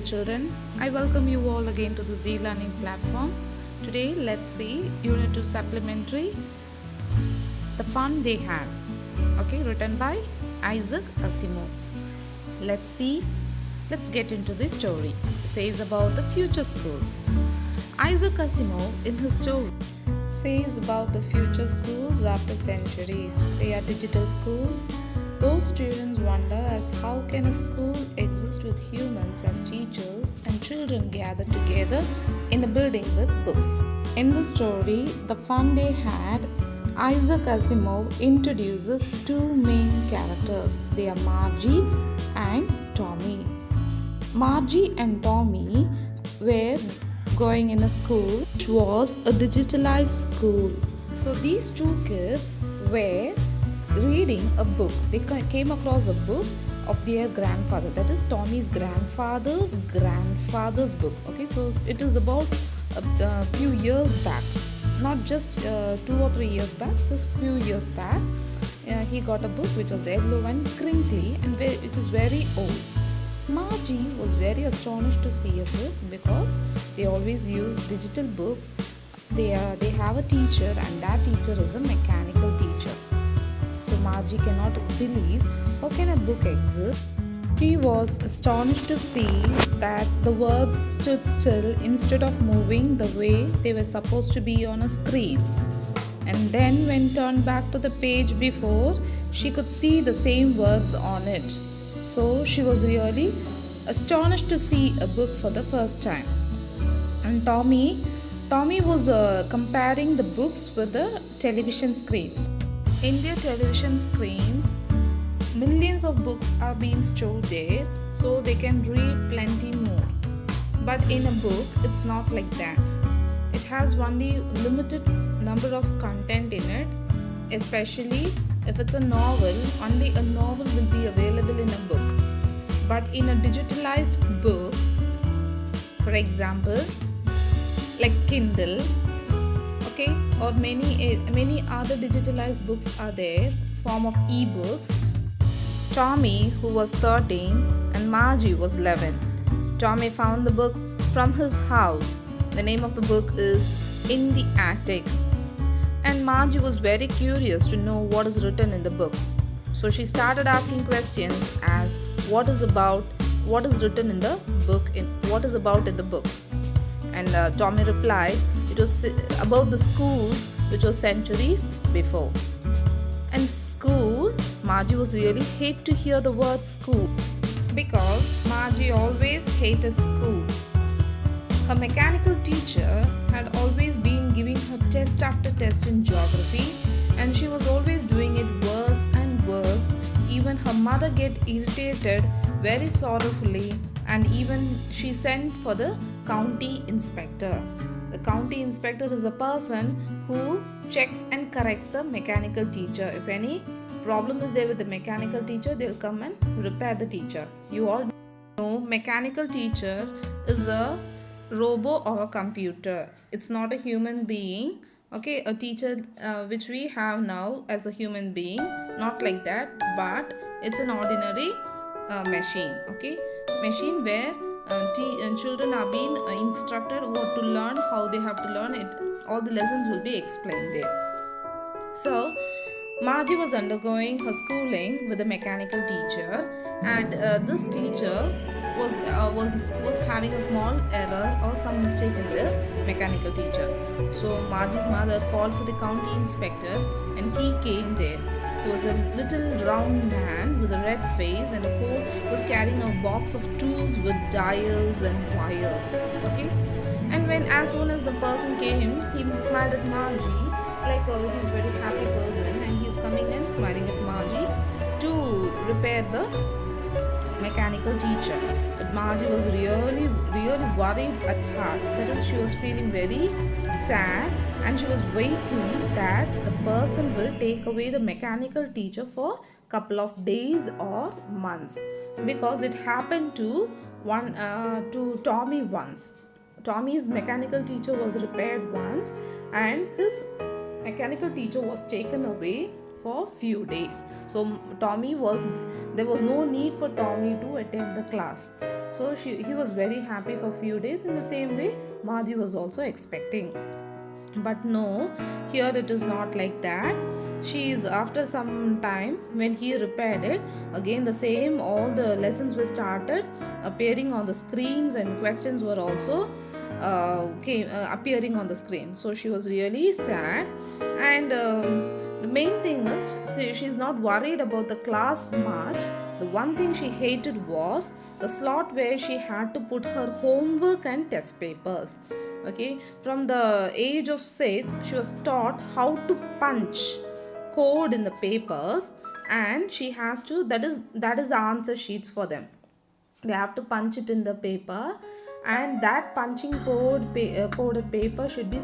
children, I welcome you all again to the Z Learning platform. Today let's see Unit 2 Supplementary, The Fun They Had. Okay, written by Isaac Asimov. Let's get into the story. It says about the future schools. Isaac Asimov in his story says about the future schools after centuries. They are digital schools. Those students wonder as how can a school exist with humans as teachers and children gathered together in a building with books. In the story, The Fun They Had, Isaac Asimov introduces two main characters. They are Margie and Tommy. Margie and Tommy were going in a school which was a digitalized school. So these two kids were reading a book. They came across a book of their grandfather, that is Tommy's grandfather's book. Okay, so it is about a few years back, not just 2 or 3 years back, just few years back. He got a book which was yellow and crinkly and it is very old. Margie was very astonished to see a book because they always use digital books. They have a teacher, and that teacher is a mechanical teacher. So Margie cannot believe how can a book exist. She was astonished to see that the words stood still instead of moving the way they were supposed to be on a screen. And then when turned back to the page before, she could see the same words on it. So she was really astonished to see a book for the first time. And Tommy was comparing the books with the television screen. In their television screens, millions of books are being stored there, so they can read plenty more. But in a book, it's not like that. It has only limited number of content in it, especially if it's a novel, only a novel will be available in a book. But in a digitalized book, for example, like Kindle, okay, or many other digitalized books are there, form of e-books. Tommy, who was 13 and Margie was 11. Tommy found the book from his house. The name of the book is In the Attic. And Margie was very curious to know what is written in the book. So she started asking questions as what is written in the book, what is about in the book. And Tommy replied it was about the schools which was centuries before. And school, Margie was really hate to hear the word school because Margie always hated school. Her mechanical teacher had always been giving her test after test in geography, and she was always doing it worse and worse. Even her mother get irritated very sorrowfully, and even she sent for the county inspector. The county inspector is a person who checks and corrects the mechanical teacher. If any problem is there with the mechanical teacher, they'll come and repair the teacher. You all know mechanical teacher is a robo or a computer. It's not a human being. Okay, a teacher which we have now as a human being, not like that, but it's an ordinary machine. Okay, machine where children are being instructed what to learn, how they have to learn it. All the lessons will be explained there. So Margie was undergoing her schooling with a mechanical teacher, and this teacher was having a small error or some mistake in the mechanical teacher. So Margie's mother called for the county inspector, and he came there. He was a little round man with a red face, and was carrying a box of tools with dials and wires. Okay, and as soon as the person came, he smiled at Margie like he's a very happy person, and he's coming and smiling at Margie to repair the mechanical teacher. But Margie was really worried at heart. That is, she was feeling very sad, and she was waiting that the person will take away the mechanical teacher for couple of days or months, because it happened to Tommy once. Tommy's mechanical teacher was repaired once, and his mechanical teacher was taken away for few days. So there was no need for Tommy to attend the class. So he was very happy for a few days. In the same way, Margie was also expecting. But no, here it is not like that. She is, after some time when he repaired it, again the same, all the lessons were started appearing on the screens, and questions were also appearing on the screen. So she was really sad. And the main thing is, she's not worried about the class much. The one thing she hated was the slot where she had to put her homework and test papers. Okay, from the age of 6 she was taught how to punch code in the papers, and she has to, that is the answer sheets for them. They have to punch it in the paper, and that punching coded paper should be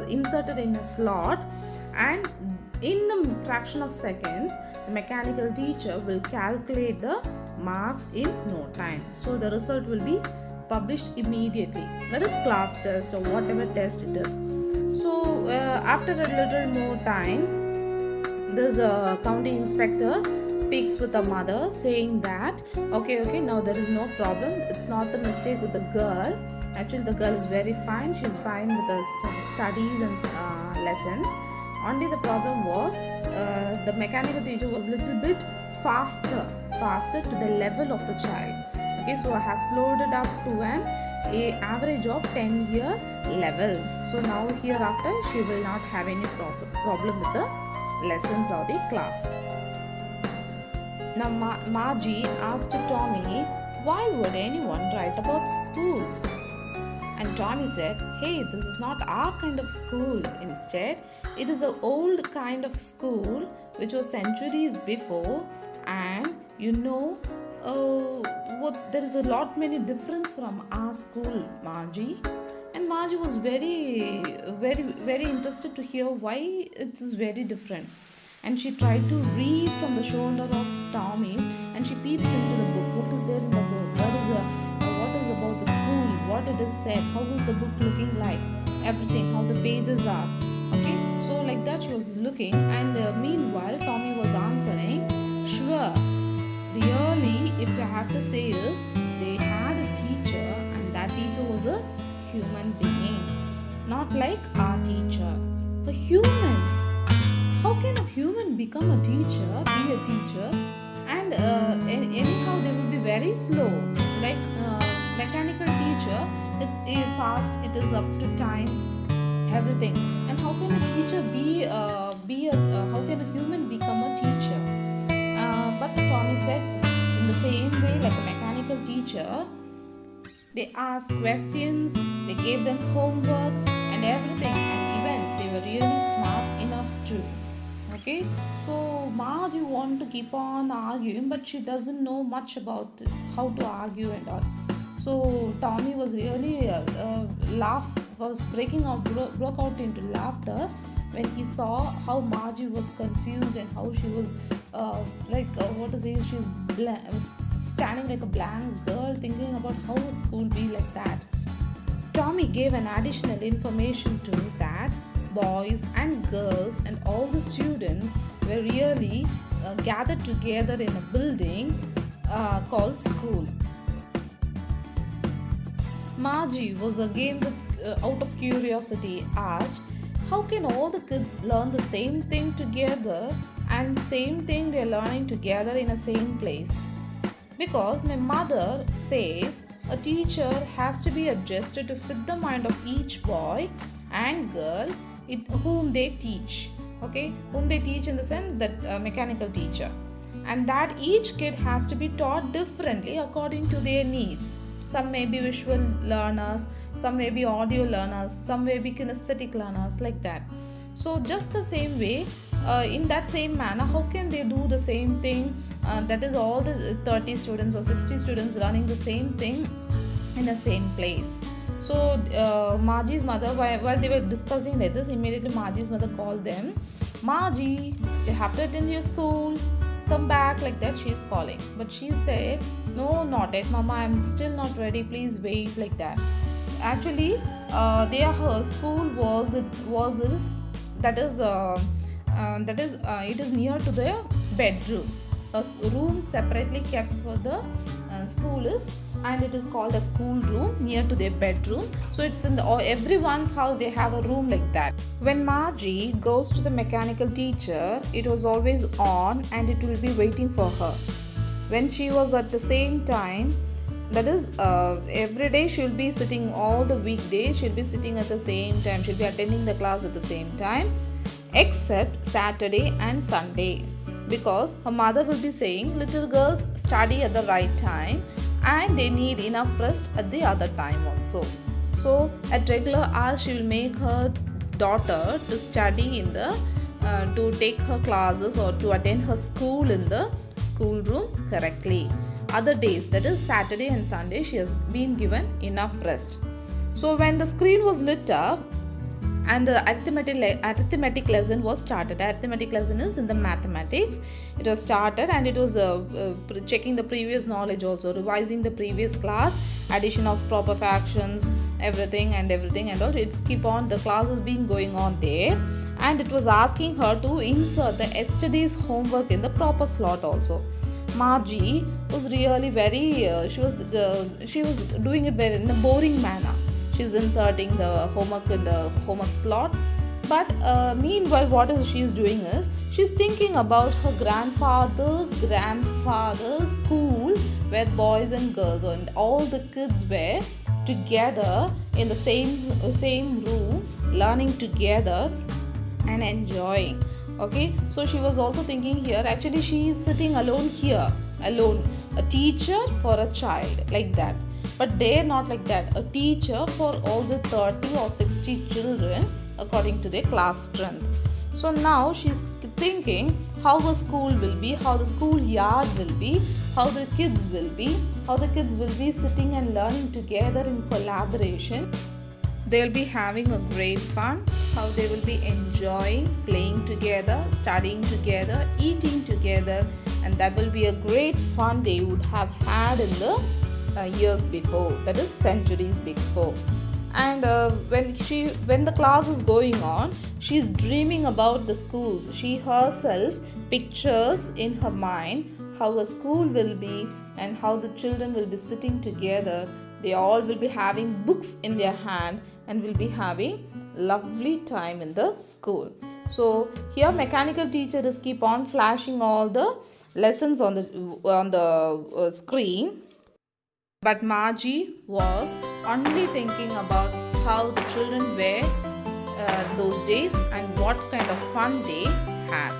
inserted in a slot, and in the fraction of seconds the mechanical teacher will calculate the marks in no time. So the result will be published immediately. That is class test or whatever test it is. So after a little more time, this county inspector speaks with the mother, saying that okay, now there is no problem. It's not the mistake with the girl. Actually, the girl is very fine. She's fine with the studies and lessons. Only the problem was the mechanical teacher was a little bit faster to the level of the child. Okay, so I have slowed it up to an average of 10-year level. So now hereafter she will not have any problem with the lessons or the class. Now Margie asked Tommy, why would anyone write about schools? And Tommy said, hey, this is not our kind of school. Instead, it is an old kind of school which was centuries before, and there is a lot many difference from our school, Margie. And Margie was very, very, very interested to hear why it is very different. And she tried to read from the shoulder of Tommy, and she peeps into the book. What is there in the book? What is about the school? What it is said? How is the book looking like? Everything, how the pages are. Okay, so like that she was looking, and meanwhile Tommy was answering, sure. Really, if I have to say is, they had a teacher, and that teacher was a human being, not like our teacher. A human. How can a human become a teacher, be a teacher? And anyhow they will be very slow. Like mechanical teacher, it's fast, it is up to time, everything. And how can a teacher how can a human become a teacher? But Tommy said, in the same way, like a mechanical teacher, they asked questions, they gave them homework and everything, and even they were really smart enough too. Okay, so Margie wanted to keep on arguing, but she doesn't know much about how to argue and all. So Tommy was really broke out into laughter when he saw how Margie was confused and how she was she's standing like a blank girl, thinking about how a school be like that. Tommy gave an additional information to that boys and girls and all the students were really gathered together in a building called school. Margie was again, out of curiosity, asked, how can all the kids learn the same thing together and same thing they're learning together in the same place? Because my mother says a teacher has to be adjusted to fit the mind of each boy and girl whom they teach. Okay, whom they teach in the sense that mechanical teacher, and that each kid has to be taught differently according to their needs. Some may be visual learners, some may be audio learners, some may be kinesthetic learners, like that. So just the same way, in that same manner, how can they do the same thing? That is all the 30 students or 60 students learning the same thing in the same place. So Margie's mother, while they were discussing like this, immediately Margie's mother called them. Margie, you have to attend your school. Come back, like that she is calling. But she said, no, not yet, Mama, I'm still not ready. Please wait, like that. Actually, her school it is near to the bedroom. A room separately kept for the school is and it is called a school room near to their bedroom. So it's in everyone's house they have a room like that. When Margie goes to the mechanical teacher, it was always on and it will be waiting for her. When she was at the same time, that is every day she'll be sitting, all the weekdays she'll be sitting at the same time, she'll be attending the class at the same time, except Saturday and Sunday, because her mother will be saying little girls study at the right time and they need enough rest at the other time also. So at regular hours she will make her daughter to study in the to take her classes or to attend her school in the schoolroom correctly. Other days, that is Saturday and Sunday, she has been given enough rest. So when the screen was lit up and the arithmetic lesson was started, arithmetic lesson is in the mathematics, it was started and it was checking the previous knowledge also, revising the previous class, addition of proper fractions, everything and all. It's keep on, the class has been going on there, and it was asking her to insert the yesterday's homework in the proper slot also. Margie was really very she was doing it very in a boring manner. She's inserting the homework in the homework slot, but meanwhile what is she is doing is she's thinking about her grandfather's school, where boys and girls and all the kids were together in the same room, learning together and enjoying. Okay, so she was also thinking here, actually she is sitting alone here, alone, a teacher for a child, like that. But they're not like that, a teacher for all the 30 or 60 children according to their class strength. So now she's thinking how the school will be, how the schoolyard will be, how the kids will be sitting and learning together in collaboration. They'll be having a great fun, how they will be enjoying playing together, studying together, eating together, and that will be a great fun they would have had in the years before, that is centuries before. And when the class is going on, she's dreaming about the schools. She herself pictures in her mind how a school will be and how the children will be sitting together. They all will be having books in their hand and will be having lovely time in the school. So here mechanical teacher is keep on flashing all the lessons on the screen, but Margie was only thinking about how the children were those days and what kind of fun they had.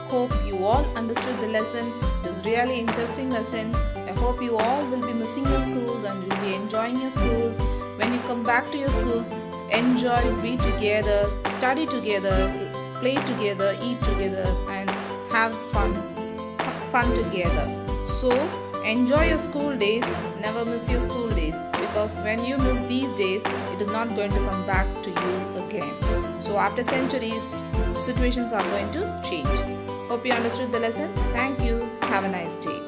Hope you all understood the lesson. It was really interesting lesson. I hope you all will be missing your schools and will be enjoying your schools. When you come back to your schools, enjoy, be together, study together, play together, eat together, and have fun together. So enjoy your school days, never miss your school days, because when you miss these days, it is not going to come back to you again. So after centuries, situations are going to change. Hope you understood the lesson. Thank you. Have a nice day.